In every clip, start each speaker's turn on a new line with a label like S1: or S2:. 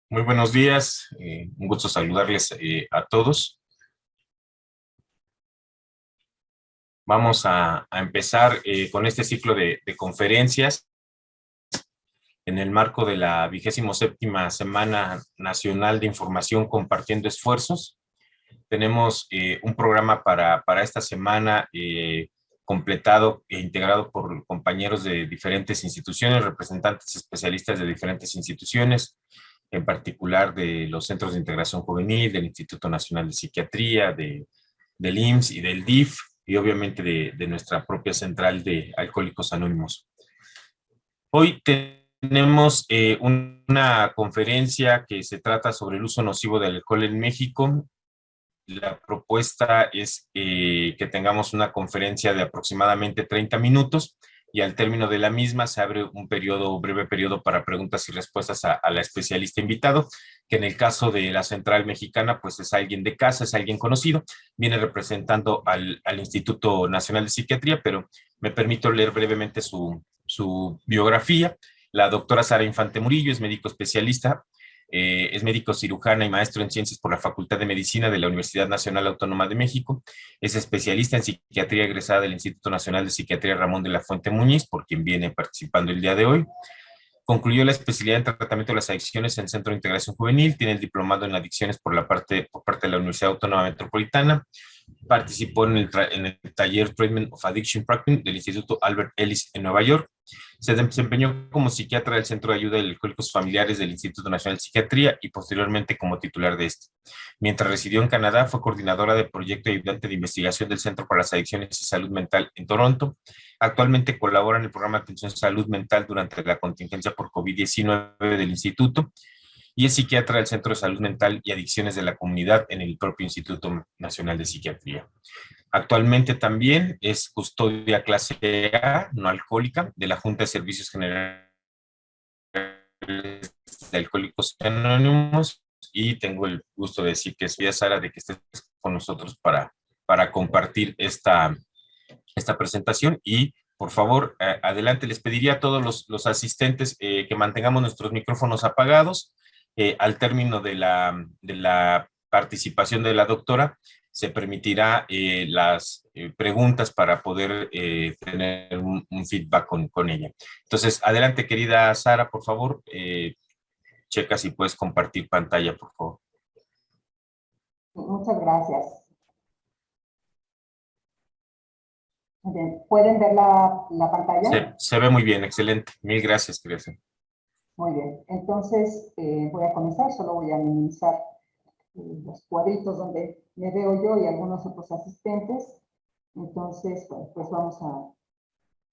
S1: Muy buenos días, un gusto saludarles a todos. Vamos a empezar con este ciclo de conferencias en el marco de la 27ª Semana Nacional de Información Compartiendo Esfuerzos. Tenemos un programa para esta semana completado e integrado por compañeros de diferentes instituciones, representantes especialistas de diferentes instituciones, en particular de los Centros de Integración Juvenil, del Instituto Nacional de Psiquiatría, del IMSS y del DIF, y obviamente de nuestra propia central de Alcohólicos Anónimos. Hoy tenemos una conferencia que se trata sobre el uso nocivo del alcohol en México. La propuesta es que tengamos una conferencia de aproximadamente 30 minutos y al término de la misma se abre un breve periodo para preguntas y respuestas a la especialista invitado, que en el caso de la Central Mexicana, pues es alguien de casa, es alguien conocido, viene representando al Instituto Nacional de Psiquiatría, pero me permito leer brevemente su biografía. La doctora Sara Infante Murillo es médico especialista, es médico cirujana y maestro en ciencias por la Facultad de Medicina de la Universidad Nacional Autónoma de México. Es especialista en psiquiatría egresada del Instituto Nacional de Psiquiatría Ramón de la Fuente Muñiz, por quien viene participando el día de hoy. Concluyó la especialidad en tratamiento de las adicciones en el Centro de Integración Juvenil, tiene el diplomado en adicciones por parte de la Universidad Autónoma Metropolitana, participó en el taller Treatment of Addiction Practice del Instituto Albert Ellis en Nueva York. Se desempeñó como psiquiatra del Centro de Ayuda de Alcohólicos Familiares del Instituto Nacional de Psiquiatría y posteriormente como titular de este. Mientras residió en Canadá, fue coordinadora de proyecto y ayudante de investigación del Centro para las Adicciones y Salud Mental en Toronto. Actualmente colabora en el programa de atención salud mental durante la contingencia por COVID-19 del instituto y es psiquiatra del Centro de Salud Mental y Adicciones de la Comunidad en el propio Instituto Nacional de Psiquiatría. Actualmente también es custodia clase A, no alcohólica, de la Junta de Servicios Generales de Alcohólicos Anónimos, y tengo el gusto de decir que es Sara de que estés con nosotros para compartir esta presentación. Y por favor, adelante, les pediría a todos los asistentes que mantengamos nuestros micrófonos apagados. Al término de la participación de la doctora, se permitirá las preguntas para poder tener un feedback con ella. Entonces, adelante, querida Sara, por favor, checa si puedes compartir pantalla, por favor.
S2: Muchas gracias. Bien, ¿pueden ver la pantalla?
S1: Se ve muy bien, excelente. Mil gracias, querida.
S2: Muy bien, entonces voy a comenzar, solo voy a minimizar los cuadritos donde me veo yo y algunos otros asistentes. Entonces, bueno, pues vamos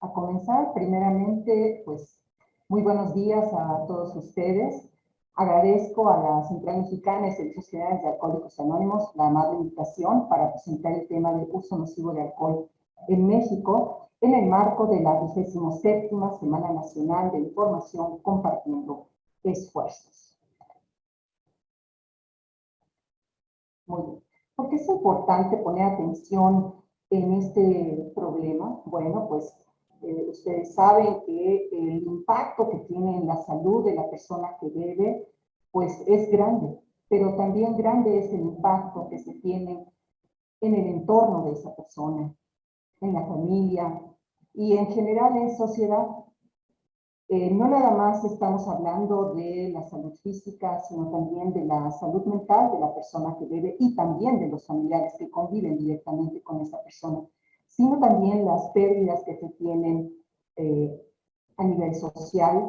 S2: a comenzar. Primeramente, pues, muy buenos días a todos ustedes. Agradezco a la Central Mexicana de Servicios Generales de Alcohólicos Anónimos la amable invitación para presentar el tema del uso nocivo de alcohol en México en el marco de la 27ª Semana Nacional de Información Compartiendo Esfuerzos. Muy bien. ¿Por qué es importante poner atención en este problema? Bueno, pues ustedes saben que el impacto que tiene en la salud de la persona que bebe, pues es grande, pero también grande es el impacto que se tiene en el entorno de esa persona, en la familia y en general en sociedad. No nada más estamos hablando de la salud física, sino también de la salud mental de la persona que bebe y también de los familiares que conviven directamente con esa persona, sino también las pérdidas que se tienen a nivel social,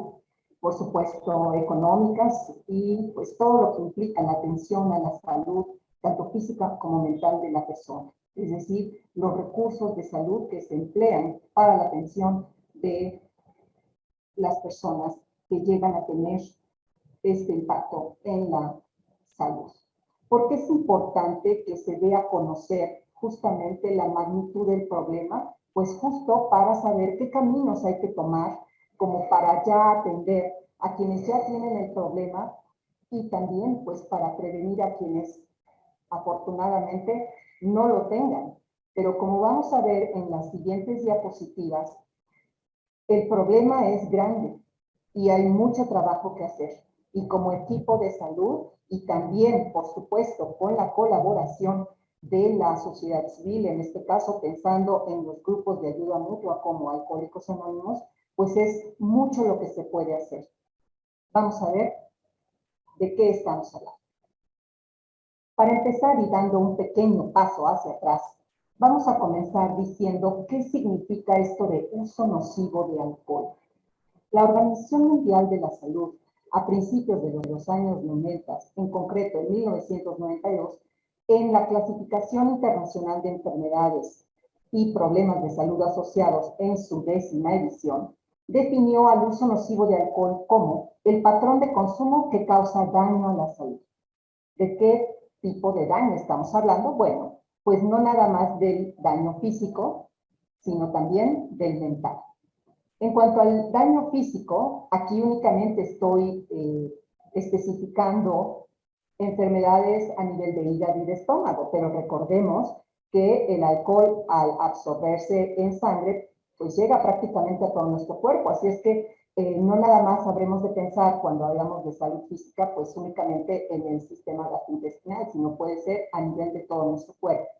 S2: por supuesto económicas y pues todo lo que implica la atención a la salud, tanto física como mental de la persona. Es decir, los recursos de salud que se emplean para la atención de las personas que llegan a tener este impacto en la salud. ¿Por qué es importante que se dé a conocer justamente la magnitud del problema? Pues justo para saber qué caminos hay que tomar como para ya atender a quienes ya tienen el problema y también pues para prevenir a quienes afortunadamente no lo tengan. Pero como vamos a ver en las siguientes diapositivas, el problema es grande y hay mucho trabajo que hacer. y como equipo de salud, y también, por supuesto, con la colaboración de la sociedad civil, en este caso pensando en los grupos de ayuda mutua como Alcohólicos Anónimos, pues es mucho lo que se puede hacer. Vamos a ver de qué estamos hablando. Para empezar y dando un pequeño paso hacia atrás, vamos a comenzar diciendo qué significa esto de uso nocivo de alcohol. La Organización Mundial de la Salud, a principios de los años 90, en concreto en 1992, en la Clasificación Internacional de Enfermedades y Problemas de Salud Asociados en su 10ª edición, definió al uso nocivo de alcohol como el patrón de consumo que causa daño a la salud. ¿De qué tipo de daño estamos hablando? Bueno, pues no nada más del daño físico, sino también del mental. En cuanto al daño físico, aquí únicamente estoy especificando enfermedades a nivel de hígado y de estómago, pero recordemos que el alcohol al absorberse en sangre, pues llega prácticamente a todo nuestro cuerpo, así es que no nada más habremos de pensar cuando hablamos de salud física, pues únicamente en el sistema gastrointestinal, sino puede ser a nivel de todo nuestro cuerpo.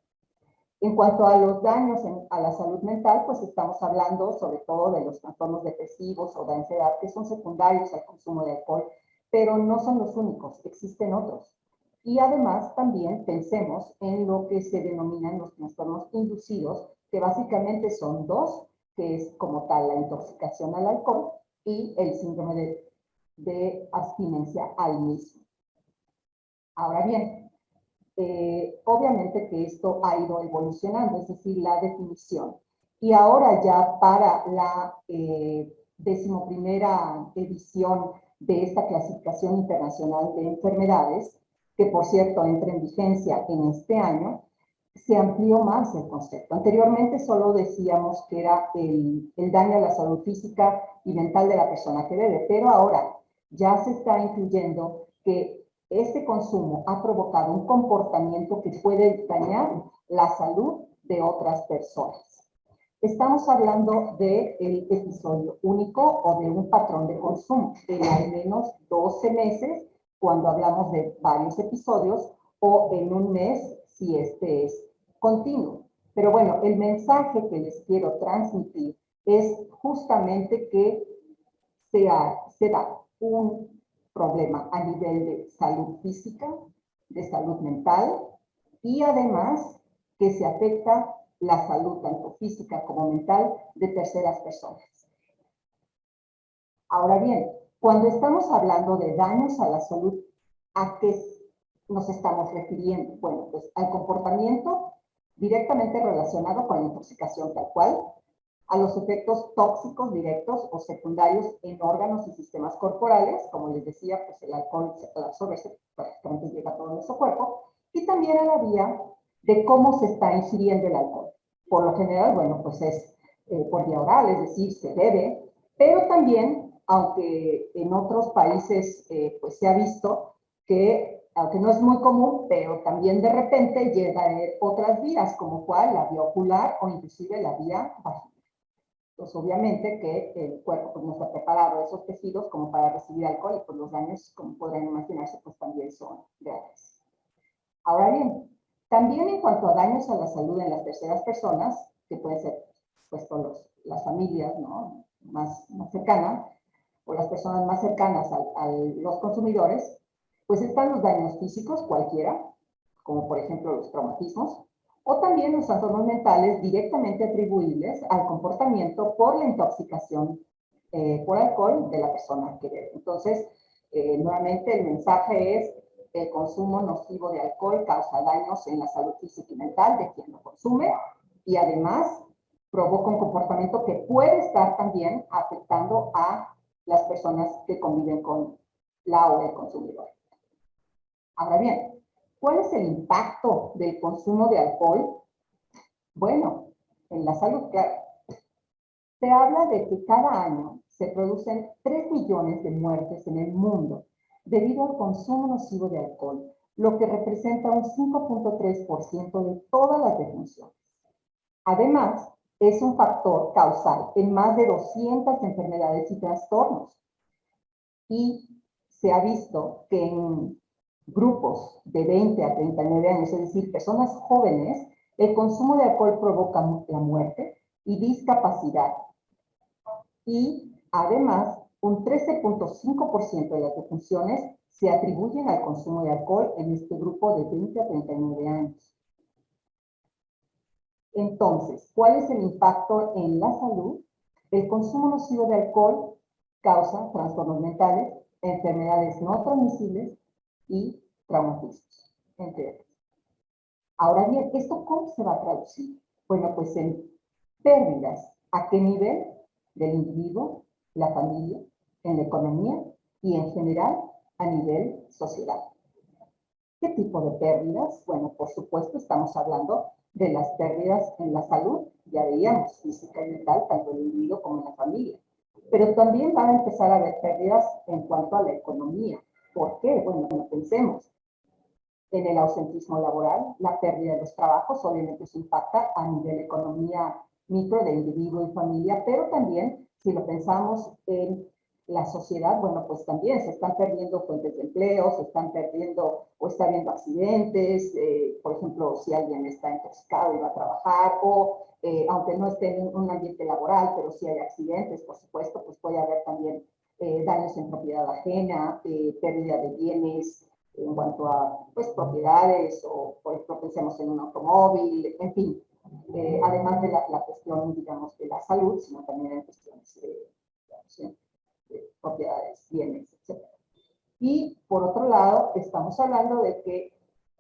S2: En cuanto a los daños a la salud mental, pues estamos hablando sobre todo de los trastornos depresivos o de ansiedad que son secundarios al consumo de alcohol, pero no son los únicos, existen otros. Y además también pensemos en lo que se denominan los trastornos inducidos, que básicamente son dos, que es como tal la intoxicación al alcohol y el síndrome de abstinencia al mismo. Ahora bien, obviamente que esto ha ido evolucionando, es decir, la definición. Y ahora ya para la 11ª edición de esta clasificación internacional de enfermedades, que por cierto entra en vigencia en este año, se amplió más el concepto. Anteriormente solo decíamos que era el daño a la salud física y mental de la persona que bebe, pero ahora ya se está incluyendo que este consumo ha provocado un comportamiento que puede dañar la salud de otras personas. Estamos hablando del episodio único o de un patrón de consumo de al menos 12 meses cuando hablamos de varios episodios o en un mes si este es continuo. Pero bueno, el mensaje que les quiero transmitir es justamente que se da un problema a nivel de salud física, de salud mental y además que se afecta la salud tanto física como mental de terceras personas. Ahora bien, cuando estamos hablando de daños a la salud, ¿a qué nos estamos refiriendo? Bueno, pues al comportamiento directamente relacionado con la intoxicación tal cual, a los efectos tóxicos directos o secundarios en órganos y sistemas corporales, como les decía, pues el alcohol al absorberse prácticamente llega a todo nuestro cuerpo, y también a la vía de cómo se está ingiriendo el alcohol. Por lo general, bueno, pues es por vía oral, es decir, se bebe, pero también, aunque en otros países pues se ha visto que, aunque no es muy común, pero también de repente llega a haber otras vías, como cual la vía ocular o inclusive la vía vaginal. Pues obviamente que el cuerpo pues, no está preparado, esos tejidos, como para recibir alcohol, y pues los daños, como podrán imaginarse, pues también son reales. Ahora bien, también en cuanto a daños a la salud en las terceras personas, que pueden ser pues las familias, ¿no?, más cercanas, o las personas más cercanas a los consumidores, pues están los daños físicos, cualquiera, como por ejemplo los traumatismos, o también los trastornos mentales directamente atribuibles al comportamiento por la intoxicación por alcohol de la persona que bebe. Entonces, nuevamente el mensaje es: el consumo nocivo de alcohol causa daños en la salud física y mental de quien lo consume y además provoca un comportamiento que puede estar también afectando a las personas que conviven con la o el consumidor. Ahora bien, ¿cuál es el impacto del consumo de alcohol? Bueno, en la salud, claro. Se habla de que cada año se producen 3 millones de muertes en el mundo debido al consumo nocivo de alcohol, lo que representa un 5.3% de todas las defunciones. Además, es un factor causal en más de 200 enfermedades y trastornos. Y se ha visto que en grupos de 20 a 39 años, es decir, personas jóvenes, el consumo de alcohol provoca la muerte y discapacidad. Y además, un 13.5% de las defunciones se atribuyen al consumo de alcohol en este grupo de 20 a 39 años. Entonces, ¿cuál es el impacto en la salud? El consumo nocivo de alcohol causa trastornos mentales, enfermedades no transmisibles y traumatismos, entre otros. Ahora bien, ¿esto cómo se va a traducir? Bueno, pues en pérdidas. ¿A qué nivel? Del individuo, la familia, en la economía y en general a nivel sociedad. ¿Qué tipo de pérdidas? Bueno, por supuesto, estamos hablando de las pérdidas en la salud, ya veíamos, física y mental, tanto en el individuo como en la familia. Pero también van a empezar a haber pérdidas en cuanto a la economía. ¿Por qué? Bueno, pensemos. En el ausentismo laboral, la pérdida de los trabajos obviamente se impacta a nivel economía micro de individuo y familia, pero también si lo pensamos en la sociedad, bueno, pues también se están perdiendo fuentes de empleo, se están perdiendo o está habiendo accidentes, por ejemplo, si alguien está intoxicado y va a trabajar, o aunque no esté en un ambiente laboral, pero si hay accidentes, por supuesto, pues puede haber también daños en propiedad ajena, pérdida de bienes, en cuanto a pues, propiedades o, por ejemplo, pensemos en un automóvil, en fin, además de la cuestión, digamos, de la salud, sino también en cuestiones digamos, de propiedades, bienes, etc. Y por otro lado, estamos hablando de que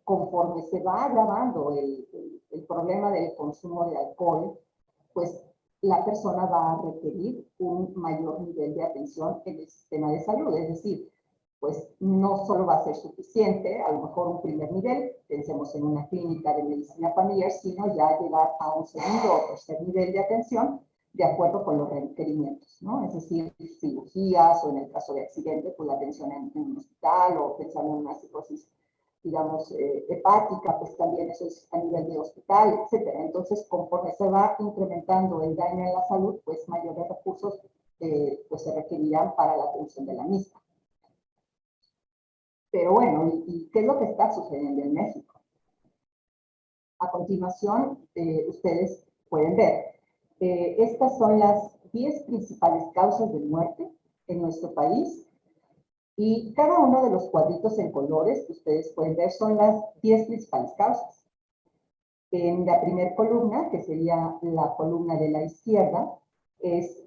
S2: conforme se va agravando el problema del consumo de alcohol, pues la persona va a requerir un mayor nivel de atención en el sistema de salud, es decir, pues no solo va a ser suficiente, a lo mejor un primer nivel, pensemos en una clínica de medicina familiar, sino ya llegar a un segundo o tercer nivel de atención de acuerdo con los requerimientos, ¿no? Es decir, cirugías o en el caso de accidente, pues la atención en un hospital o pensando en una cirrosis, digamos, hepática, pues también eso es a nivel de hospital, etcétera. Entonces, conforme se va incrementando el daño en la salud, pues mayores recursos pues se requerirán para la atención de la misma. Pero bueno, ¿y qué es lo que está sucediendo en México? A continuación, ustedes pueden ver. Estas son las 10 principales causas de muerte en nuestro país. Y cada uno de los cuadritos en colores que ustedes pueden ver son las 10 principales causas. En la primera columna, que sería la columna de la izquierda, es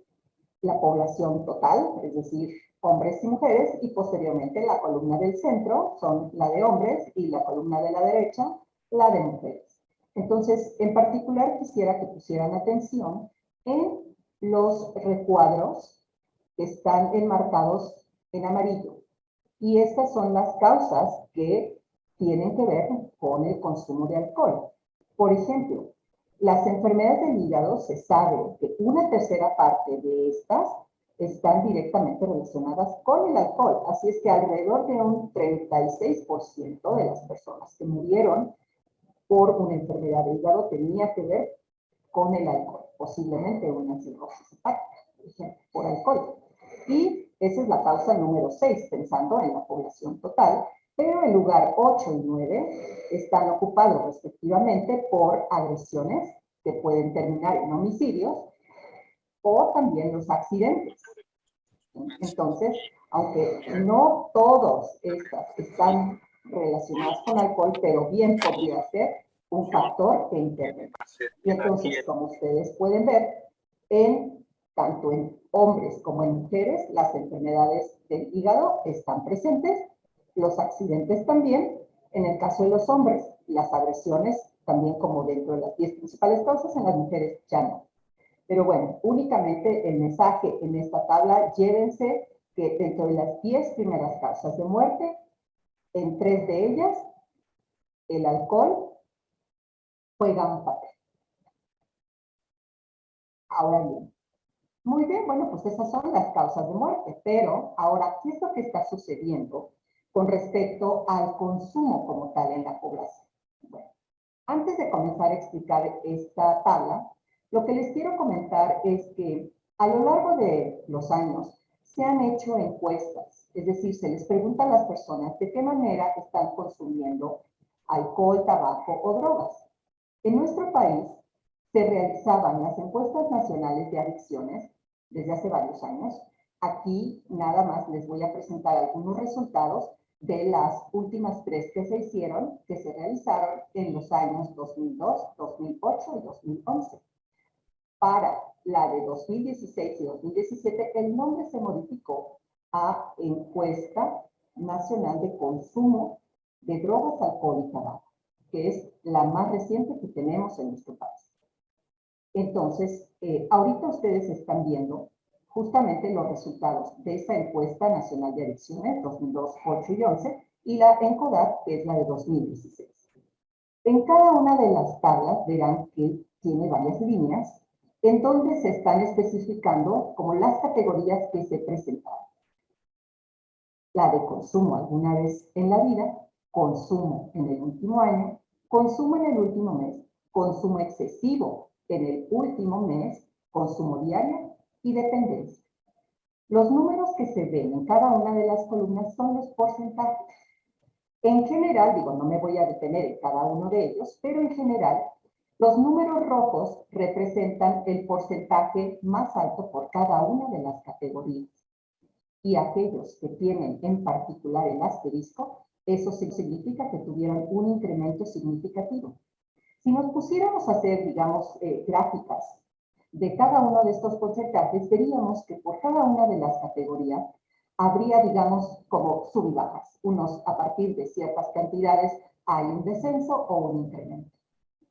S2: la población total, es decir, hombres y mujeres, y posteriormente la columna del centro son la de hombres y la columna de la derecha, la de mujeres. Entonces, en particular quisiera que pusieran atención en los recuadros que están enmarcados en amarillo. Y estas son las causas que tienen que ver con el consumo de alcohol. Por ejemplo, las enfermedades del hígado se sabe que una tercera parte de estas están directamente relacionadas con el alcohol. Así es que alrededor de un 36% de las personas que murieron por una enfermedad del hígado tenía que ver con el alcohol, posiblemente una cirrosis hepática, por ejemplo, por alcohol. Y esa es la causa número 6, pensando en la población total, pero el lugar 8 y 9 están ocupados respectivamente por agresiones que pueden terminar en homicidios o también los accidentes. Entonces, aunque no todos estas están relacionadas con alcohol, pero bien podría ser un factor que interviene. Y entonces, como ustedes pueden ver, tanto en hombres como en mujeres, las enfermedades del hígado están presentes, los accidentes también. En el caso de los hombres, las agresiones también como dentro de las 10 principales causas, en las mujeres ya no. Pero bueno, únicamente el mensaje en esta tabla, llévense que dentro de las 10 primeras causas de muerte, en 3 de ellas, el alcohol juega un papel. Ahora bien, muy bien, bueno, pues esas son las causas de muerte, pero ahora, ¿qué es lo que está sucediendo con respecto al consumo como tal en la población? Bueno, antes de comenzar a explicar esta tabla, lo que les quiero comentar es que a lo largo de los años se han hecho encuestas, es decir, se les pregunta a las personas de qué manera están consumiendo alcohol, tabaco o drogas. En nuestro país se realizaban las encuestas nacionales de adicciones desde hace varios años. Aquí nada más les voy a presentar algunos resultados de las últimas 3 que se hicieron, que se realizaron en los años 2002, 2008 y 2011. Para la de 2016 y 2017, el nombre se modificó a Encuesta Nacional de Consumo de Drogas, Alcohol y Tabaco, que es la más reciente que tenemos en nuestro país. Entonces, ahorita ustedes están viendo justamente los resultados de esta encuesta nacional de adicciones 2002, 8 y 11 y la ENCODAT, que es la de 2016. En cada una de las tablas verán que tiene varias líneas en donde se están especificando como las categorías que se presentaron. La de consumo alguna vez en la vida, consumo en el último año, consumo en el último mes, consumo excesivo en el último mes, consumo diario y dependencia. Los números que se ven en cada una de las columnas son los porcentajes. En general, digo, no me voy a detener en cada uno de ellos, pero en general, los números rojos representan el porcentaje más alto por cada una de las categorías. Y aquellos que tienen en particular el asterisco, eso significa que tuvieron un incremento significativo. Si nos pusiéramos a hacer, digamos, gráficas de cada uno de estos porcentajes, veríamos que por cada una de las categorías habría, digamos, como sub y bajas. Unos a partir de ciertas cantidades hay un descenso o un incremento.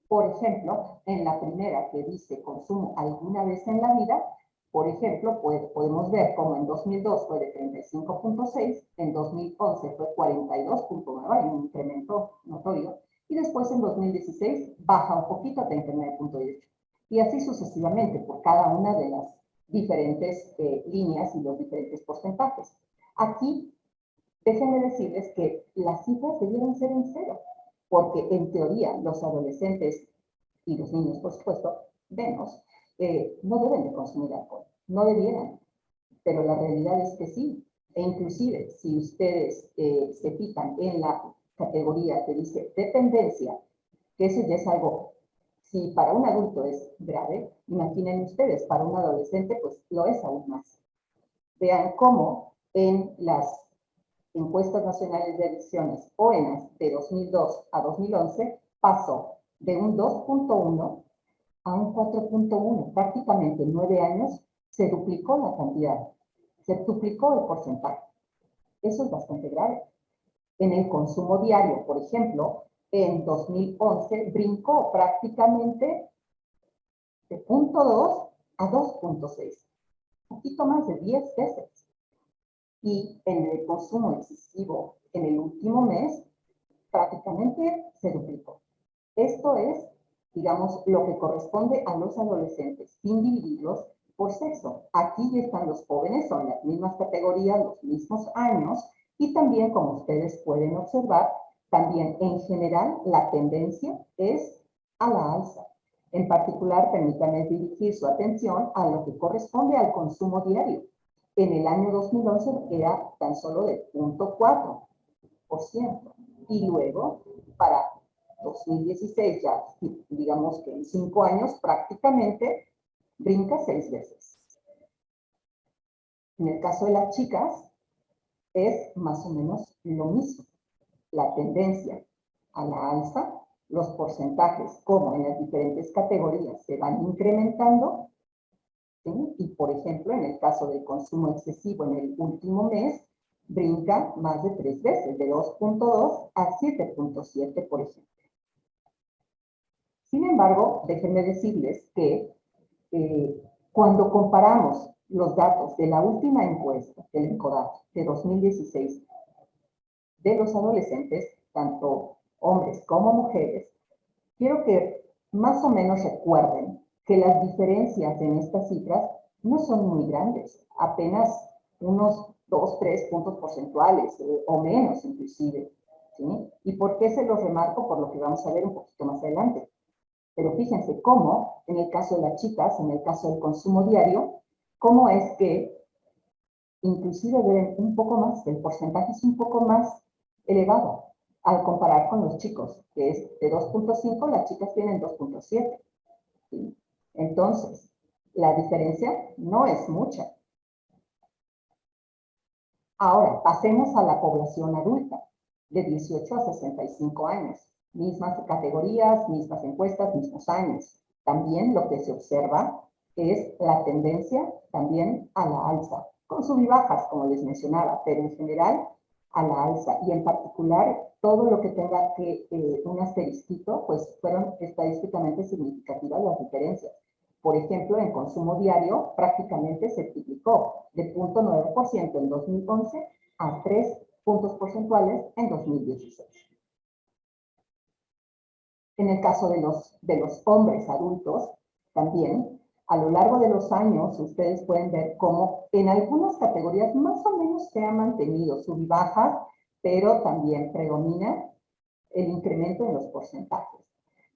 S2: Por ejemplo, en la primera que dice consumo alguna vez en la vida, por ejemplo, podemos ver cómo en 2002 fue de 35.6, en 2011 fue 42.9, hay un incremento notorio, y después en 2016 baja un poquito a 39.8. Y así sucesivamente por cada una de las diferentes líneas y los diferentes porcentajes. Aquí, déjenme decirles que las cifras debieron ser en cero, porque en teoría los adolescentes y los niños, por supuesto, vemos, no deben de consumir alcohol, no debieran, pero la realidad es que sí. E inclusive, si ustedes se fijan en la categoría que dice dependencia, que eso ya es algo, si para un adulto es grave, imaginen ustedes, para un adolescente, pues lo es aún más. Vean cómo en las encuestas nacionales de adicciones, OENAS, de 2002 a 2011, pasó de un 2.1 a un 4.1, prácticamente en 9 años se duplicó la cantidad, se duplicó el porcentaje. Eso es bastante grave. En el consumo diario, por ejemplo, en 2011 brincó prácticamente de 0.2 a 2.6, un poquito más de 10 veces. Y en el consumo excesivo en el último mes, prácticamente se duplicó. Esto es, digamos, lo que corresponde a los adolescentes, sin dividirlos por sexo. Aquí ya están los jóvenes, son las mismas categorías, los mismos años, y también, como ustedes pueden observar, también en general la tendencia es a la alza. En particular, permítanme dirigir su atención a lo que corresponde al consumo diario. En el año 2011 era tan solo de 0.4%. Y luego, para 2016, ya digamos que en 5 años, prácticamente brinca 6 veces. En el caso de las chicas, es más o menos lo mismo. La tendencia a la alza, los porcentajes, como en las diferentes categorías, se van incrementando. ¿Sí? Y, por ejemplo, en el caso del consumo excesivo en el último mes, brinca más de 3 veces, de 2.2 a 7.7, por ejemplo. Sin embargo, déjenme decirles que cuando comparamos los datos de la última encuesta del ENCODAT de 2016 de los adolescentes, tanto hombres como mujeres, quiero que más o menos recuerden que las diferencias en estas cifras no son muy grandes, apenas unos 2, 3 puntos porcentuales o menos inclusive. ¿Sí? ¿Y por qué se los remarco? Por lo que vamos a ver un poquito más adelante. Pero fíjense cómo, en el caso de las chicas, en el caso del consumo diario, cómo es que inclusive beben un poco más, el porcentaje es un poco más elevado al comparar con los chicos, que es de 2.5, las chicas tienen 2.7. ¿Sí? Entonces, la diferencia no es mucha. Ahora, pasemos a la población adulta, de 18 a 65 años. Mismas categorías, mismas encuestas, mismos años. También lo que se observa es la tendencia también a la alza, con sub y bajas, como les mencionaba, pero en general a la alza. Y en particular, todo lo que tenga un asterisquito, pues fueron estadísticamente significativas las diferencias. Por ejemplo, en consumo diario prácticamente se triplicó de 0.9% en 2011 a 3 puntos porcentuales en 2016. En el caso de los hombres adultos, también, a lo largo de los años, ustedes pueden ver cómo en algunas categorías más o menos se ha mantenido sub y bajas, pero también predomina el incremento en los porcentajes.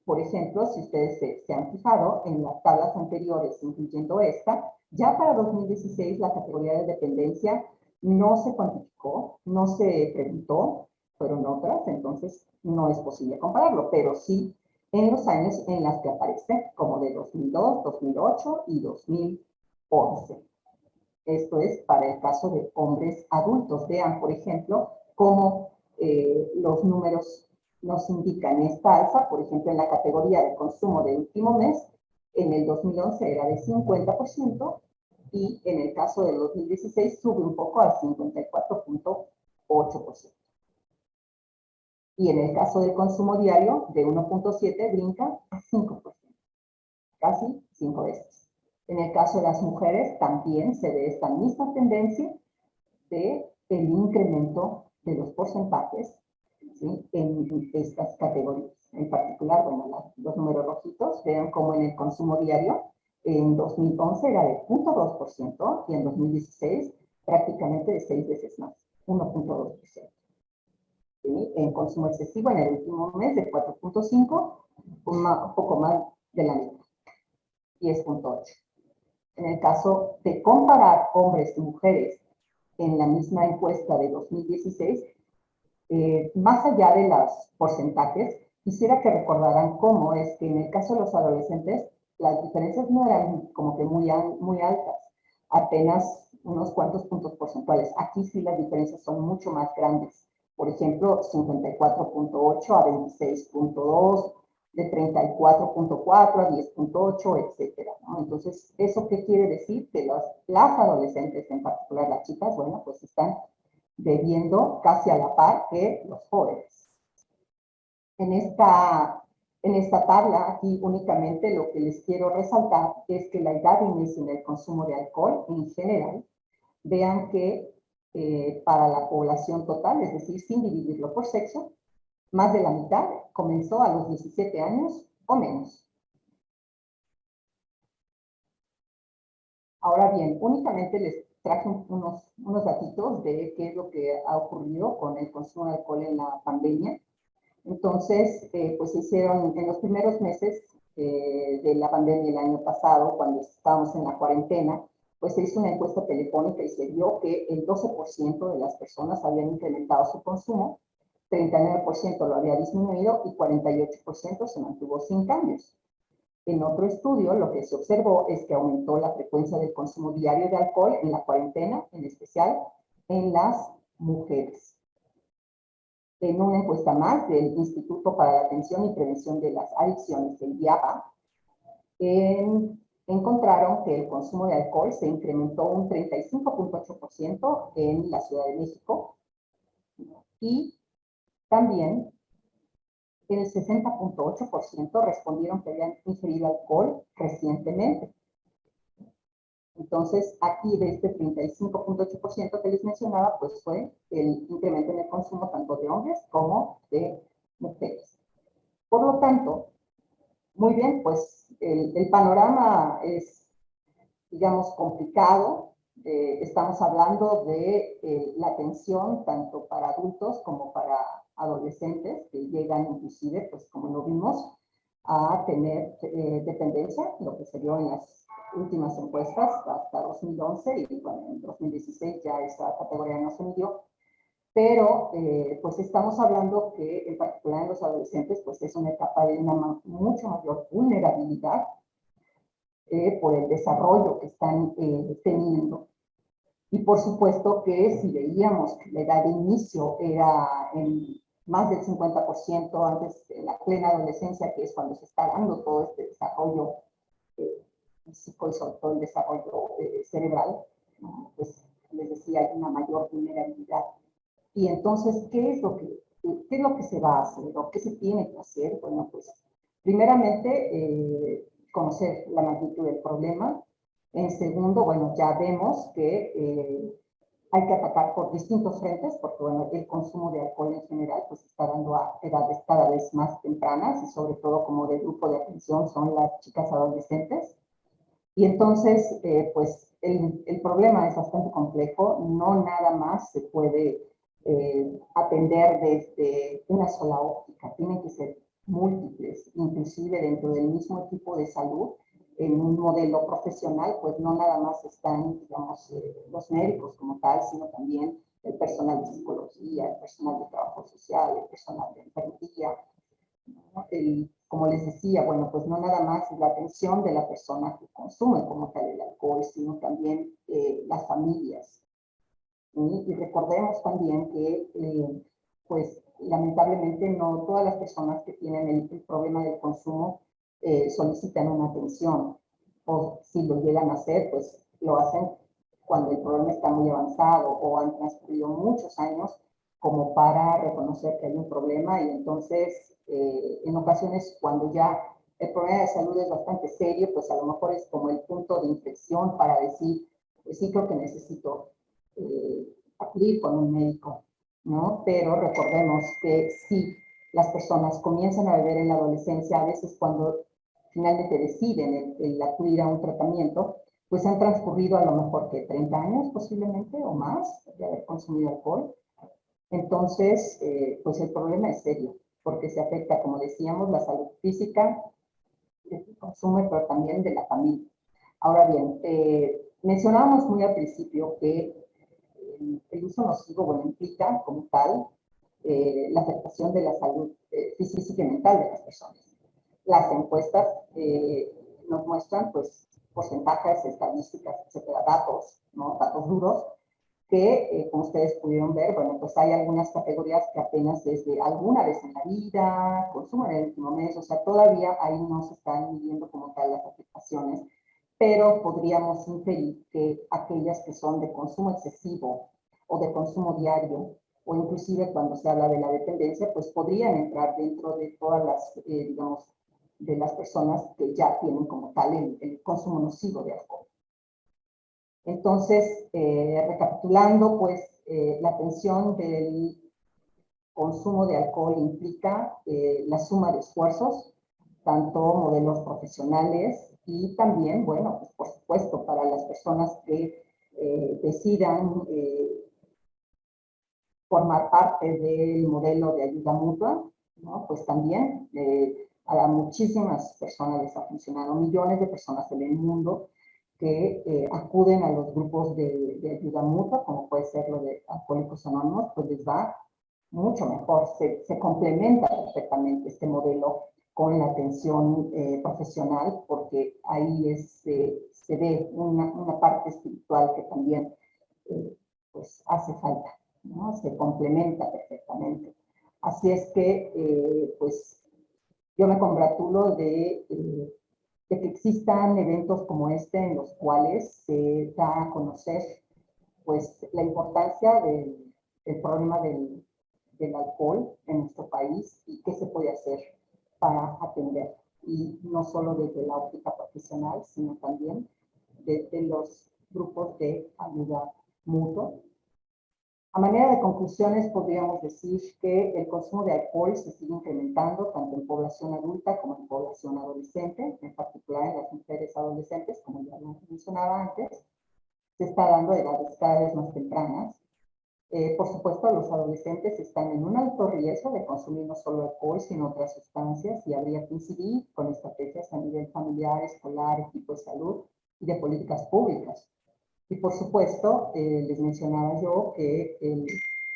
S2: Por ejemplo, si ustedes se han fijado en las tablas anteriores, incluyendo esta, ya para 2016 la categoría de dependencia no se cuantificó, no se preguntó, fueron otras, entonces no es posible compararlo, pero sí en los años en los que aparece, como de 2002, 2008 y 2011. Esto es para el caso de hombres adultos. Vean, por ejemplo, cómo los números nos indican esta alza, por ejemplo, en la categoría de consumo del último mes, en el 2011 era de 50% y en el caso del 2016 sube un poco al 54.8%. Y en el caso del consumo diario, de 1.7 brinca a 5%, casi 5 veces. En el caso de las mujeres también se ve esta misma tendencia de el incremento de los porcentajes, ¿sí?, en estas categorías. En particular, bueno, los números rojitos, vean cómo en el consumo diario en 2011 era de 0.2% y en 2016 prácticamente de 6 veces más, 1.2%. ¿Sí? En consumo excesivo en el último mes de 4.5, un poco más de la mitad, 10.8. En el caso de comparar hombres y mujeres en la misma encuesta de 2016, más allá de los porcentajes, quisiera que recordaran cómo es que en el caso de los adolescentes las diferencias no eran como que muy altas, apenas unos cuantos puntos porcentuales. Aquí sí las diferencias son mucho más grandes. Por ejemplo, 54.8 a 26.2, de 34.4 a 10.8, etcétera, ¿no? Entonces, ¿eso qué quiere decir? Que las adolescentes, en particular las chicas, bueno, pues están bebiendo casi a la par que los jóvenes. En esta tabla, aquí únicamente lo que les quiero resaltar es que la edad de inicio en el consumo de alcohol en general, vean que para la población total, es decir, sin dividirlo por sexo, más de la mitad comenzó a los 17 años o menos. Ahora bien, únicamente les traje unos datitos de qué es lo que ha ocurrido con el consumo de alcohol en la pandemia. Entonces, pues se hicieron en los primeros meses de la pandemia el año pasado, cuando estábamos en la cuarentena, pues se hizo una encuesta telefónica y se vio que el 12% de las personas habían incrementado su consumo, 39% lo había disminuido y 48% se mantuvo sin cambios. En otro estudio, lo que se observó es que aumentó la frecuencia del consumo diario de alcohol en la cuarentena, en especial en las mujeres. En una encuesta más del Instituto para la Atención y Prevención de las Adicciones, el IAPA, encontraron que el consumo de alcohol se incrementó un 35.8% en la Ciudad de México y también el 60.8% respondieron que habían ingerido alcohol recientemente. Entonces, aquí de este 35.8% que les mencionaba, pues fue el incremento en el consumo tanto de hombres como de mujeres. Por lo tanto, muy bien, pues el panorama es, digamos, complicado. Estamos hablando de la atención tanto para adultos como para adolescentes, que llegan inclusive, pues como lo vimos, a tener dependencia, lo que se vio en las últimas encuestas hasta 2011, y bueno, en 2016 ya esa categoría no se midió, pero pues estamos hablando que en particular en los adolescentes pues es una etapa de una mucho mayor vulnerabilidad por el desarrollo que están teniendo. Y por supuesto que si veíamos que la edad de inicio era en más del 50% antes de la plena adolescencia, que es cuando se está dando todo este desarrollo físico y sobre todo el desarrollo cerebral, pues les decía, hay una mayor vulnerabilidad. Y entonces, ¿qué es lo que se va a hacer o qué se tiene que hacer? Bueno, pues primeramente conocer la magnitud del problema. En segundo, bueno, ya vemos que hay que atacar por distintos frentes, porque bueno, el consumo de alcohol en general pues está dando a edades cada vez más tempranas y sobre todo como de grupo de atención son las chicas adolescentes. Y entonces, pues el problema es bastante complejo, no nada más se puede atender desde una sola óptica, tienen que ser múltiples, inclusive dentro del mismo equipo de salud, en un modelo profesional, pues no nada más están, digamos, los médicos como tal, sino también el personal de psicología, el personal de trabajo social, el personal de enfermería, ¿no? Como les decía, bueno, pues no nada más es la atención de la persona que consume como tal el alcohol, sino también las familias. ¿Sí? Y recordemos también que, pues lamentablemente no todas las personas que tienen el problema del consumo solicitan una atención, o si lo llegan a hacer, pues lo hacen cuando el problema está muy avanzado o han transcurrido muchos años como para reconocer que hay un problema y entonces en ocasiones cuando ya el problema de salud es bastante serio, pues a lo mejor es como el punto de inflexión para decir, pues sí creo que necesito acudir con un médico, ¿no? Pero recordemos que si las personas comienzan a beber en la adolescencia, a veces cuando finalmente deciden el acudir a un tratamiento, pues han transcurrido a lo mejor que 30 años posiblemente o más de haber consumido alcohol. Entonces, pues el problema es serio, porque se afecta, como decíamos, la salud física del consumo, pero también de la familia. Ahora bien, mencionábamos muy al principio que el uso nocivo, bueno, implica como tal la afectación de la salud física y mental de las personas. Las encuestas nos muestran, pues, porcentajes, estadísticas, etcétera, datos, ¿no? Datos duros, que, como ustedes pudieron ver, bueno, pues hay algunas categorías que apenas desde alguna vez en la vida, consumo en el último mes, o sea, todavía ahí no se están midiendo como tal las afectaciones, pero podríamos inferir que aquellas que son de consumo excesivo o de consumo diario, o inclusive cuando se habla de la dependencia, pues podrían entrar dentro de todas las, digamos, de las personas que ya tienen como tal el consumo nocivo de alcohol. Entonces, recapitulando, pues la atención del consumo de alcohol implica la suma de esfuerzos, tanto modelos profesionales y también, bueno, pues por supuesto, para las personas que decidan formar parte del modelo de ayuda mutua, ¿no? Pues también a muchísimas personas les ha funcionado, millones de personas en el mundo que acuden a los grupos de ayuda mutua, como puede ser lo de Alcohólicos Anónimos, pues les va mucho mejor, se complementa perfectamente este modelo con la atención profesional, porque ahí se ve una parte espiritual que también pues hace falta, ¿no? Se complementa perfectamente. Así es que, pues, yo me congratulo de que existan eventos como este en los cuales se da a conocer, pues, la importancia del problema del alcohol en nuestro país y qué se puede hacer para atender. Y no solo desde la óptica profesional, sino también desde los grupos de ayuda mutua. A manera de conclusiones, podríamos decir que el consumo de alcohol se sigue incrementando tanto en población adulta como en población adolescente, en particular en las mujeres adolescentes, como ya lo mencionaba antes, se está dando a edades cada vez más tempranas. Por supuesto, los adolescentes están en un alto riesgo de consumir no solo alcohol, sino otras sustancias, y habría que incidir con estrategias a nivel familiar, escolar, equipo de salud y de políticas públicas. Y por supuesto, les mencionaba yo que el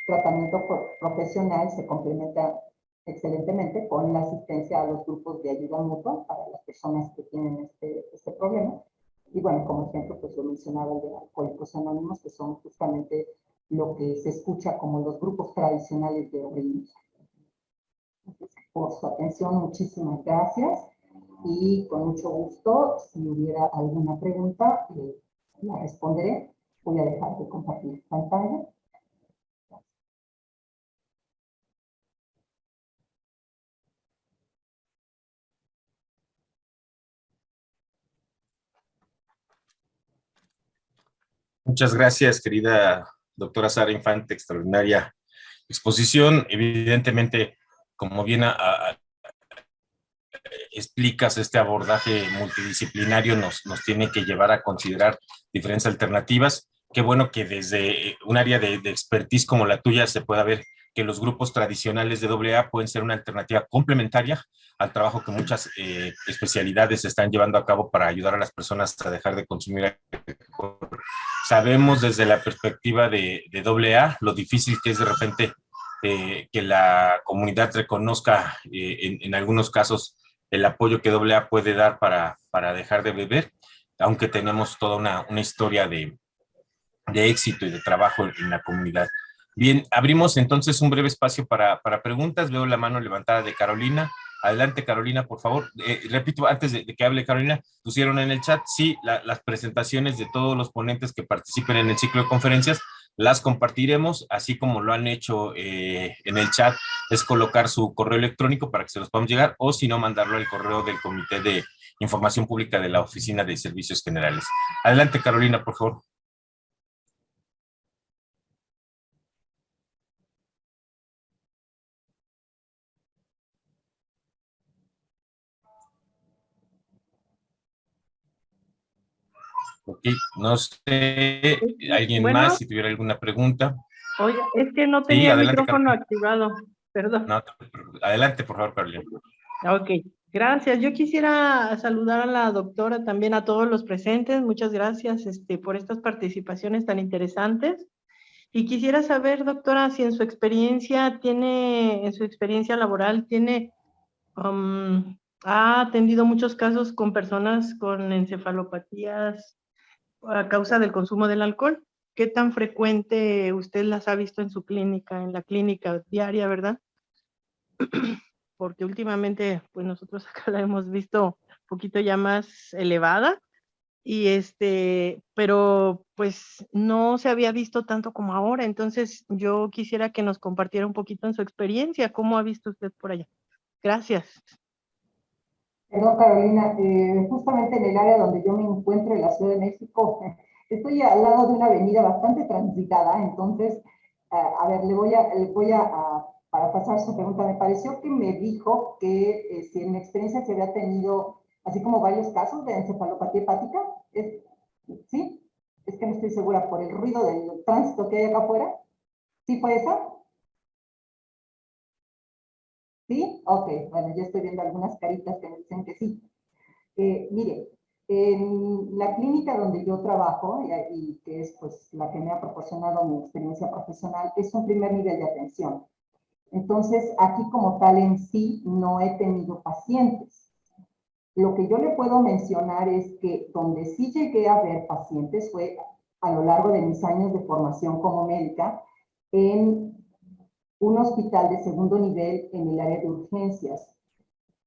S2: tratamiento profesional se complementa excelentemente con la asistencia a los grupos de ayuda mutua para las personas que tienen este problema. Y bueno, como ejemplo, pues lo mencionaba el de Alcohólicos Anónimos, que son justamente lo que se escucha como los grupos tradicionales de obrimiento. Por su atención, muchísimas gracias. Y con mucho gusto, si hubiera alguna pregunta, la responderé. Voy a dejar de compartir pantalla.
S1: Muchas gracias, querida doctora Sara Infante, extraordinaria exposición. Evidentemente, como bien explicas, este abordaje multidisciplinario nos tiene que llevar a considerar diferentes alternativas. Qué bueno que desde un área de expertise como la tuya se pueda ver que los grupos tradicionales de AA pueden ser una alternativa complementaria al trabajo que muchas especialidades están llevando a cabo para ayudar a las personas a dejar de consumir alcohol. Sabemos desde la perspectiva de AA lo difícil que es de repente que la comunidad reconozca en algunos casos el apoyo que AA puede dar para dejar de beber, aunque tenemos toda una historia de éxito y de trabajo en la comunidad. Bien, abrimos entonces un breve espacio para preguntas. Veo la mano levantada de Carolina. Adelante, Carolina, por favor. Repito, antes de que hable Carolina, pusieron en el chat, sí, las presentaciones de todos los ponentes que participen en el ciclo de conferencias las compartiremos, así como lo han hecho en el chat, es colocar su correo electrónico para que se los podamos llegar, o si no, mandarlo al correo del Comité de Información Pública de la Oficina de Servicios Generales. Adelante, Carolina, por favor. Ok, no sé, alguien
S3: bueno,
S1: más, si tuviera alguna pregunta.
S3: Oye, es que no
S1: Sí,
S3: tenía el
S1: adelante,
S3: micrófono
S1: Carolina.
S3: activado, perdón.
S1: No, adelante, por favor, Carolina.
S3: Ok, gracias. Yo quisiera saludar a la doctora, también a todos los presentes. Muchas gracias por estas participaciones tan interesantes. Y quisiera saber, doctora, si en su experiencia laboral, ha atendido muchos casos con personas con encefalopatías a causa del consumo del alcohol. ¿Qué tan frecuente usted las ha visto en su clínica, en la clínica diaria, verdad? Porque últimamente, pues nosotros acá la hemos visto un poquito ya más elevada, y pero pues no se había visto tanto como ahora. Entonces yo quisiera que nos compartiera un poquito en su experiencia, ¿cómo ha visto usted por allá? Gracias.
S2: Perdón, Carolina, justamente en el área donde yo me encuentro, en la Ciudad de México, estoy al lado de una avenida bastante transitada. Entonces, a ver, para pasar su pregunta, me pareció que me dijo que si en mi experiencia se había tenido, así como varios casos de encefalopatía hepática, ¿sí? Es que no estoy segura por el ruido del tránsito que hay acá afuera. ¿Sí fue esa? ¿Sí? Ok, bueno, ya estoy viendo algunas caritas que me dicen que sí. Mire, en la clínica donde yo trabajo, y que es pues la que me ha proporcionado mi experiencia profesional, es un primer nivel de atención. Entonces, aquí como tal en sí no he tenido pacientes. Lo que yo le puedo mencionar es que donde sí llegué a ver pacientes fue a lo largo de mis años de formación como médica en un hospital de segundo nivel en el área de urgencias,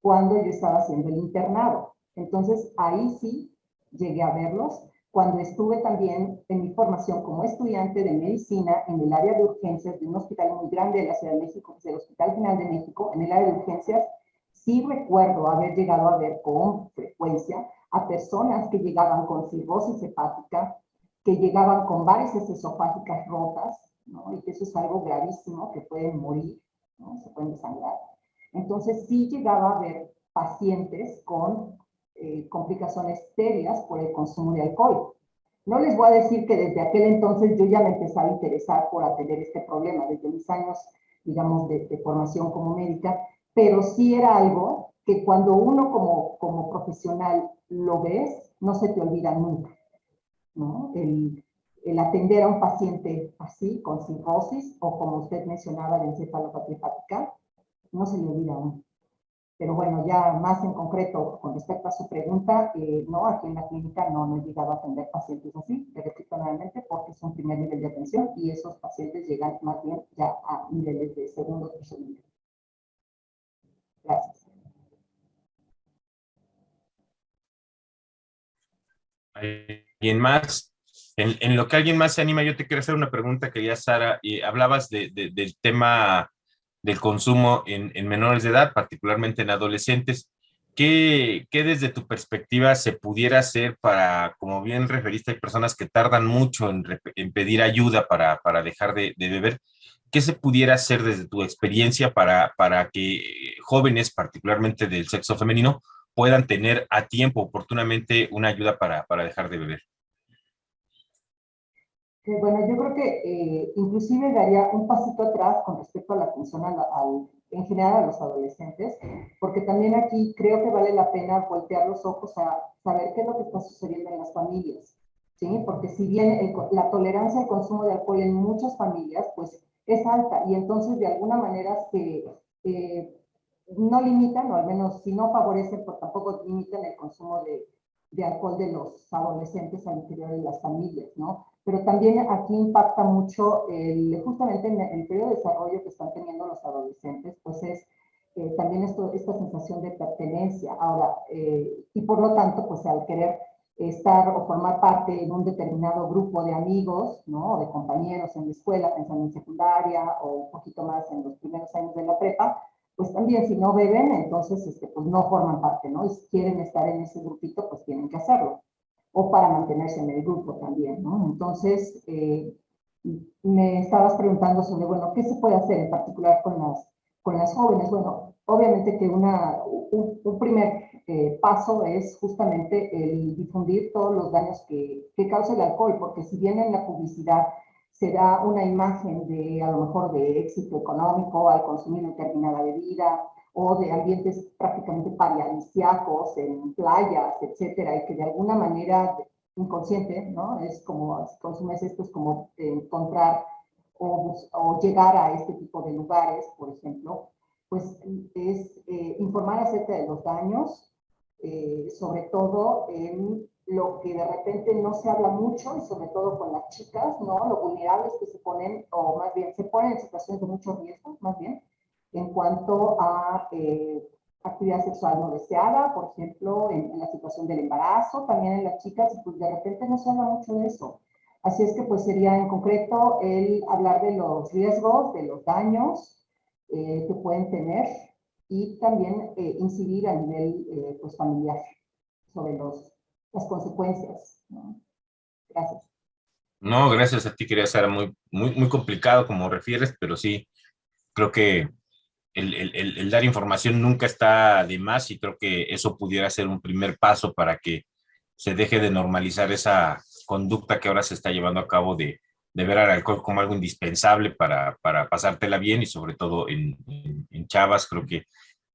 S2: cuando yo estaba haciendo el internado. Entonces, ahí sí llegué a verlos. Cuando estuve también en mi formación como estudiante de medicina en el área de urgencias de un hospital muy grande de la Ciudad de México, que es el Hospital General de México, en el área de urgencias, sí recuerdo haber llegado a ver con frecuencia a personas que llegaban con cirrosis hepática, que llegaban con varices esofágicas rotas, ¿no? Y que eso es algo gravísimo, que pueden morir, ¿no? Se pueden desangrar. Entonces sí llegaba a haber pacientes con complicaciones serias por el consumo de alcohol. No les voy a decir que desde aquel entonces yo ya me empezaba a interesar por atender este problema, desde mis años, digamos, de formación como médica, pero sí era algo que cuando uno como profesional lo ves, no se te olvida nunca, ¿no? El atender a un paciente así, con cirrosis, o como usted mencionaba, de encefalopatía hepática, no se le olvida a uno. Pero bueno, ya más en concreto, con respecto a su pregunta, no, aquí en la clínica no he llegado a atender pacientes así, le repito nuevamente, porque es un primer nivel de atención y esos pacientes llegan más bien ya a niveles de segundo o tercer nivel. Gracias.
S1: ¿Alguien más? En lo que alguien más se anima, yo te quiero hacer una pregunta, querida Sara. Hablabas del tema del consumo en menores de edad, particularmente en adolescentes. ¿Qué desde tu perspectiva se pudiera hacer para, como bien referiste, hay personas que tardan mucho en pedir ayuda para dejar de beber? ¿Qué se pudiera hacer desde tu experiencia para que jóvenes, particularmente del sexo femenino, puedan tener a tiempo, oportunamente, una ayuda para dejar de beber?
S2: Bueno, yo creo que inclusive daría un pasito atrás con respecto a la atención en general a los adolescentes, porque también aquí creo que vale la pena voltear los ojos a saber qué es lo que está sucediendo en las familias, ¿sí? Porque si bien la tolerancia al consumo de alcohol en muchas familias, pues es alta, y entonces de alguna manera no limitan, o al menos si no favorecen, pues tampoco limitan el consumo de alcohol de los adolescentes al interior de las familias, ¿no? Pero también aquí impacta mucho justamente en el periodo de desarrollo que están teniendo los adolescentes, pues es también esta sensación de pertenencia. Ahora, y por lo tanto, pues al querer estar o formar parte en un determinado grupo de amigos, ¿no? O de compañeros en la escuela, pensando en secundaria o un poquito más en los primeros años de la prepa, pues también si no beben, entonces pues no forman parte, ¿no? Y si quieren estar en ese grupito, pues tienen que hacerlo. O para mantenerse en el grupo también, ¿no? Entonces, me estabas preguntando sobre, bueno, ¿qué se puede hacer en particular con las jóvenes? Bueno, obviamente que un primer paso es justamente el difundir todos los daños que causa el alcohol, porque si bien en la publicidad se da una imagen de, a lo mejor, de éxito económico al consumir determinada bebida, o de ambientes prácticamente paradisíacos en playas, etcétera, y que de alguna manera inconsciente, ¿no? Es como, si consumes esto, es como encontrar o llegar a este tipo de lugares, por ejemplo, pues es informar acerca de los daños, sobre todo en lo que de repente no se habla mucho, y sobre todo con las chicas, ¿no? Lo vulnerables que se ponen, o más bien se ponen en situaciones de mucho riesgo, más bien, en cuanto a actividad sexual no deseada, por ejemplo, en la situación del embarazo, también en las chicas, pues de repente no se habla mucho de eso. Así es que pues sería en concreto el hablar de los riesgos, de los daños que pueden tener, y también incidir a nivel pues familiar sobre las consecuencias, ¿no? Gracias.
S1: No, gracias a ti, quería ser muy complicado como refieres, pero sí, creo que el dar información nunca está de más, y creo que eso pudiera ser un primer paso para que se deje de normalizar esa conducta que ahora se está llevando a cabo de ver al alcohol como algo indispensable para pasártela bien, y sobre todo en chavas. Creo que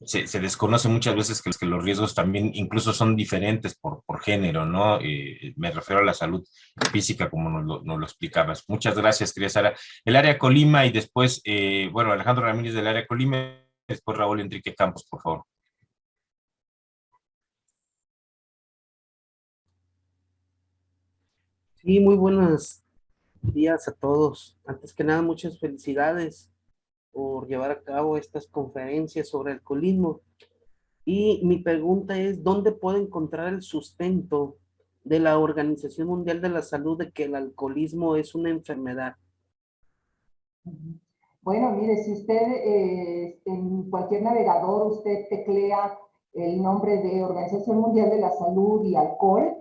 S1: se desconoce muchas veces que los riesgos también incluso son diferentes por género, ¿no? Me refiero a la salud física, como nos lo explicabas. Muchas gracias, querida Sara. El área Colima, y después, bueno, Alejandro Ramírez del área Colima, después Raúl Enrique Campos, por favor.
S4: Sí, muy buenos días a todos. Antes que nada, muchas felicidades por llevar a cabo estas conferencias sobre alcoholismo. Y mi pregunta es, ¿dónde puedo encontrar el sustento de la Organización Mundial de la Salud de que el alcoholismo es una enfermedad?
S2: Bueno, mire, si usted en cualquier navegador usted teclea el nombre de Organización Mundial de la Salud y alcohol,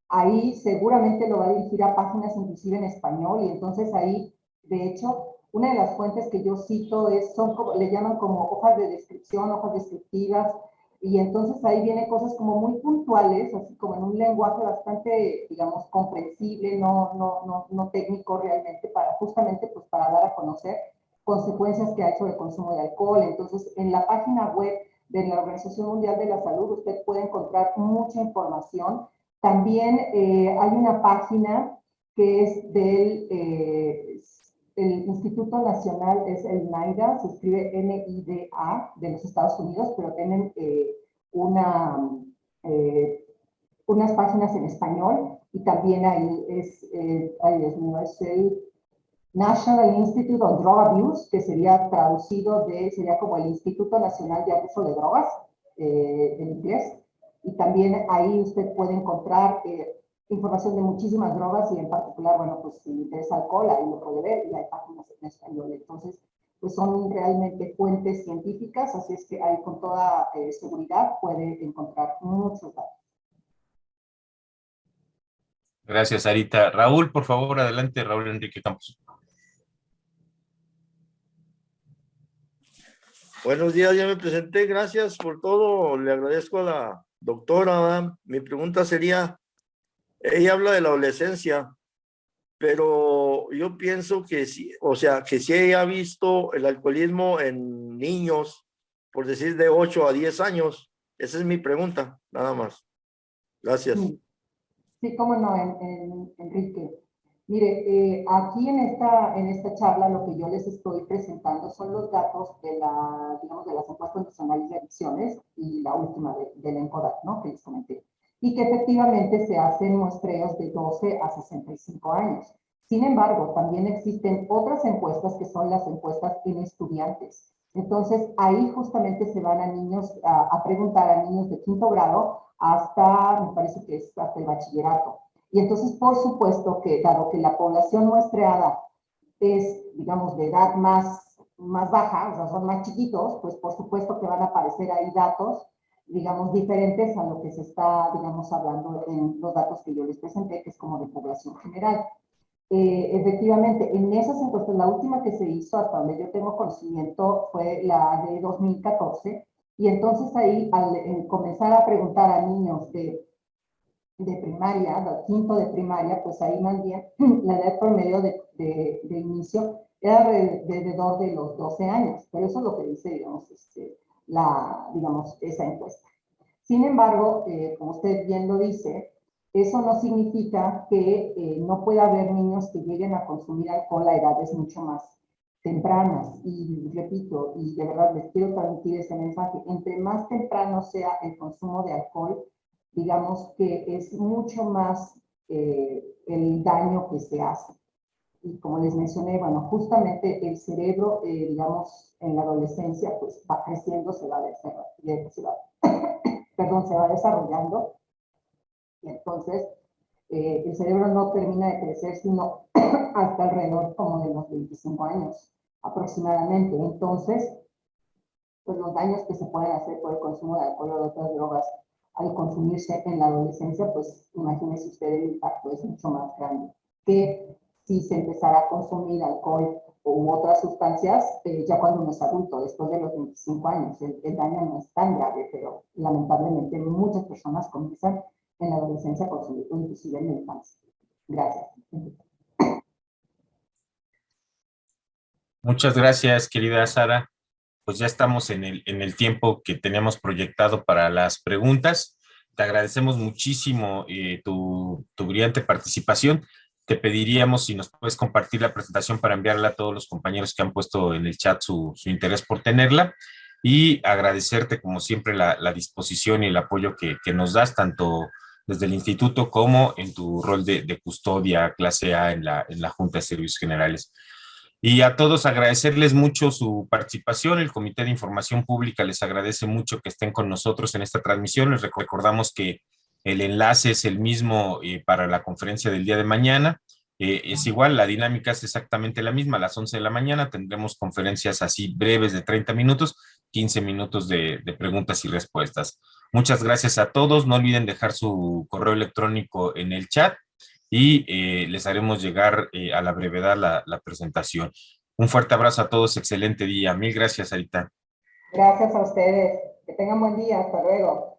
S2: ahí seguramente lo va a dirigir a páginas inclusive en español, y entonces ahí, de hecho, una de las fuentes que yo cito son como, le llaman como hojas de descripción, hojas descriptivas, Y entonces ahí vienen cosas como muy puntuales, así como en un lenguaje bastante, digamos, comprensible, no técnico realmente, para justamente pues para dar a conocer consecuencias que hay sobre el consumo de alcohol. Entonces, en la página web de la Organización Mundial de la Salud, usted puede encontrar mucha información. También hay una página que es del el Instituto Nacional, es el NIDA, se escribe NIDA, de los Estados Unidos, pero tienen unas páginas en español, y también ahí es, ay Dios mío, es el National Institute on Drug Abuse, que sería traducido sería como el Instituto Nacional de Abuso de Drogas, en inglés, y también ahí usted puede encontrar información de muchísimas drogas, y en particular, bueno, pues si le interesa alcohol, ahí lo puede ver, y hay páginas en español. Entonces, pues son realmente fuentes científicas, así es que ahí con toda seguridad puede encontrar muchos datos.
S1: Gracias, Sarita. Raúl, por favor, adelante, Raúl Enrique Campos.
S5: Buenos días, ya me presenté, gracias por todo, le agradezco a la doctora, ¿verdad? Mi pregunta sería, ella habla de la adolescencia, pero yo pienso que sí, o sea, que si ella ha visto el alcoholismo en niños, por decir de 8 a 10 años, esa es mi pregunta, nada más. Gracias.
S2: Sí, cómo no, Enrique. Mire, aquí en esta charla lo que yo les estoy presentando son los datos de digamos, de las encuestas nacionales de adicciones, y la última de la ENCODAT, ¿no?, que les comenté. Y que efectivamente se hacen muestreos de 12 a 65 años. Sin embargo, también existen otras encuestas que son las encuestas en estudiantes. Entonces, ahí justamente se van a niños, a preguntar a niños de 5º grado hasta, me parece que es hasta el bachillerato. Y entonces, por supuesto que, dado que la población muestreada es, digamos, de edad más baja, o sea, son más chiquitos, pues por supuesto que van a aparecer ahí datos, digamos, diferentes a lo que se está, digamos, hablando en los datos que yo les presenté, que es como de población general. Efectivamente, en esas encuestas, la última que se hizo, hasta donde yo tengo conocimiento, fue la de 2014, y entonces ahí, al comenzar a preguntar a niños de primaria, de 5º de primaria, pues ahí más bien la edad promedio de inicio era alrededor de los 12 años, pero eso es lo que dice, digamos, digamos, esa encuesta. Sin embargo, como usted bien lo dice, eso no significa que no pueda haber niños que lleguen a consumir alcohol a edades mucho más tempranas. Y repito, y de verdad les quiero transmitir ese mensaje, entre más temprano sea el consumo de alcohol, digamos que es mucho más el daño que se hace. Y como les mencioné, bueno, justamente el cerebro, digamos, en la adolescencia, pues va creciendo, se va desarrollando, y entonces el cerebro no termina de crecer sino hasta alrededor como de los 25 años aproximadamente. Entonces, pues los daños que se pueden hacer por el consumo de alcohol o de otras drogas al consumirse en la adolescencia, pues imagínense usted, el impacto es mucho más grande que si se empezara a consumir alcohol u otras sustancias ya cuando uno es adulto, después de los 25 años. El daño no es tan grave, pero lamentablemente muchas personas comienzan en la adolescencia a consumir, inclusive en la infancia. Gracias.
S1: Muchas gracias, querida Sara. Pues ya estamos en el tiempo que teníamos proyectado para las preguntas. Te agradecemos muchísimo tu brillante participación. Te pediríamos si nos puedes compartir la presentación para enviarla a todos los compañeros que han puesto en el chat su interés por tenerla, y agradecerte como siempre la disposición y el apoyo que nos das, tanto desde el instituto como en tu rol de custodia clase A en la Junta de Servicios Generales. Y a todos agradecerles mucho su participación. El Comité de Información Pública les agradece mucho que estén con nosotros en esta transmisión. Les recordamos que el enlace es el mismo para la conferencia del día de mañana. Es igual, la dinámica es exactamente la misma. A las 11 de la mañana tendremos conferencias así breves de 30 minutos, 15 minutos de preguntas y respuestas. Muchas gracias a todos. No olviden dejar su correo electrónico en el chat y les haremos llegar a la brevedad la presentación. Un fuerte abrazo a todos, excelente día. Mil gracias, Sarita.
S2: Gracias a ustedes. Que tengan buen día. Hasta luego.